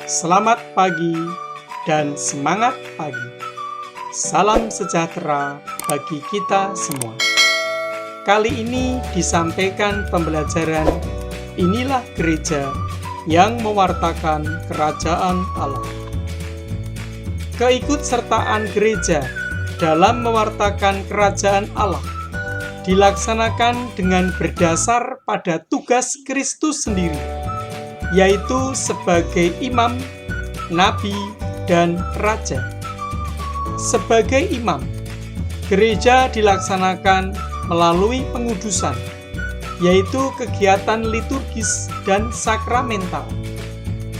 Selamat pagi dan semangat pagi. Salam sejahtera bagi kita semua. Kali ini disampaikan pembelajaran Inilah Gereja yang mewartakan Kerajaan Allah. Keikutsertaan gereja dalam mewartakan Kerajaan Allah dilaksanakan dengan berdasar pada tugas Kristus sendiri, yaitu sebagai imam, nabi, dan raja. Sebagai imam, gereja dilaksanakan melalui pengudusan, yaitu kegiatan liturgis dan sakramental.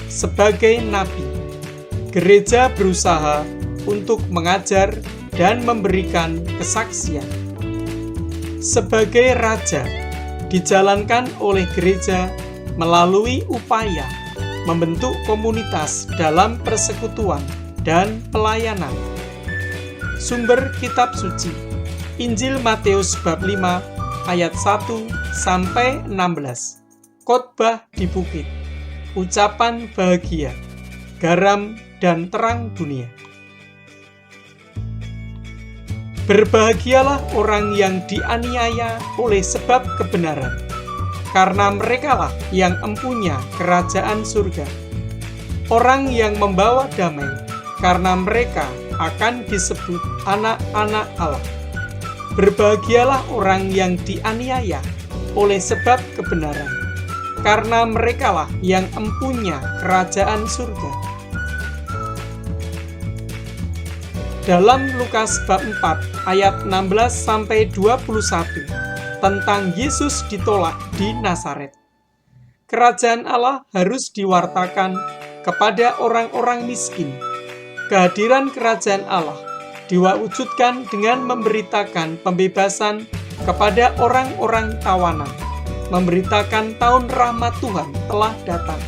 Sebagai nabi, gereja berusaha untuk mengajar dan memberikan kesaksian. Sebagai raja, dijalankan oleh gereja melalui upaya membentuk komunitas dalam persekutuan dan pelayanan. Sumber kitab suci: Injil Matius bab 5 ayat 1 sampai 16. Khotbah di bukit. Ucapan bahagia. Garam dan terang dunia. Berbahagialah orang yang dianiaya oleh sebab kebenaran, karena merekalah yang empunya kerajaan surga. Orang yang membawa damai, karena mereka akan disebut anak-anak Allah. Berbahagialah orang yang dianiaya oleh sebab kebenaran, karena merekalah yang empunya kerajaan surga. Dalam Lukas bab 4 ayat 16-21 tentang Yesus ditolak di Nazaret. Kerajaan Allah harus diwartakan kepada orang-orang miskin. Kehadiran kerajaan Allah diwujudkan dengan memberitakan pembebasan kepada orang-orang tawanan, memberitakan tahun rahmat Tuhan telah datang,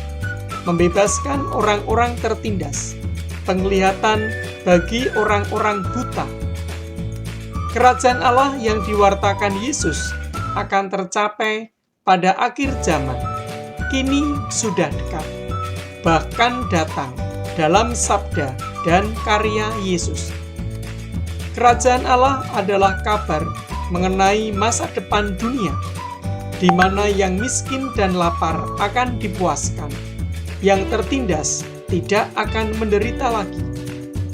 membebaskan orang-orang tertindas, penglihatan bagi orang-orang buta. Kerajaan Allah yang diwartakan Yesus akan tercapai pada akhir zaman. Kini sudah dekat, bahkan datang dalam sabda dan karya Yesus. Kerajaan Allah adalah kabar mengenai masa depan dunia, di mana yang miskin dan lapar akan dipuaskan, yang tertindas tidak akan menderita lagi,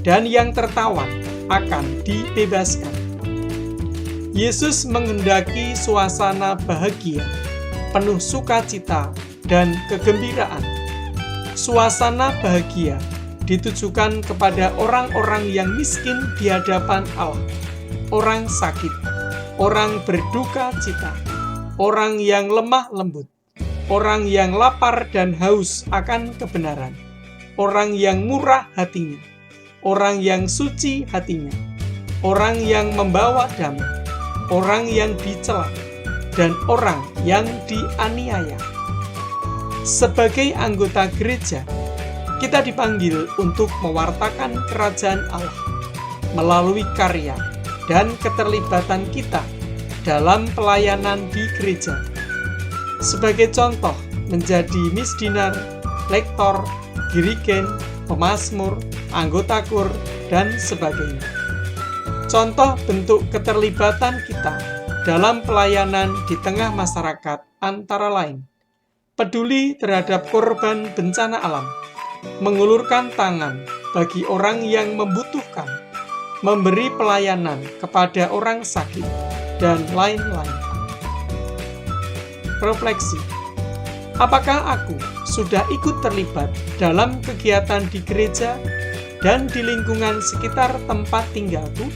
dan yang tertawan akan dibebaskan. Yesus menghendaki suasana bahagia, penuh sukacita dan kegembiraan. Suasana bahagia ditujukan kepada orang-orang yang miskin di hadapan Allah, orang sakit, orang berduka cita, orang yang lemah lembut, orang yang lapar dan haus akan kebenaran, orang yang murah hatinya, orang yang suci hatinya, orang yang membawa damai, orang yang dicela, dan orang yang dianiaya. Sebagai anggota gereja, kita dipanggil untuk mewartakan kerajaan Allah melalui karya dan keterlibatan kita dalam pelayanan di gereja. Sebagai contoh, menjadi misdinar, lektor, dirigen, pemazmur, anggota kur, dan sebagainya. Contoh bentuk keterlibatan kita dalam pelayanan di tengah masyarakat antara lain: peduli terhadap korban bencana alam, mengulurkan tangan bagi orang yang membutuhkan, memberi pelayanan kepada orang sakit, dan lain-lain. Refleksi: apakah aku sudah ikut terlibat dalam kegiatan di gereja dan di lingkungan sekitar tempat tinggalku?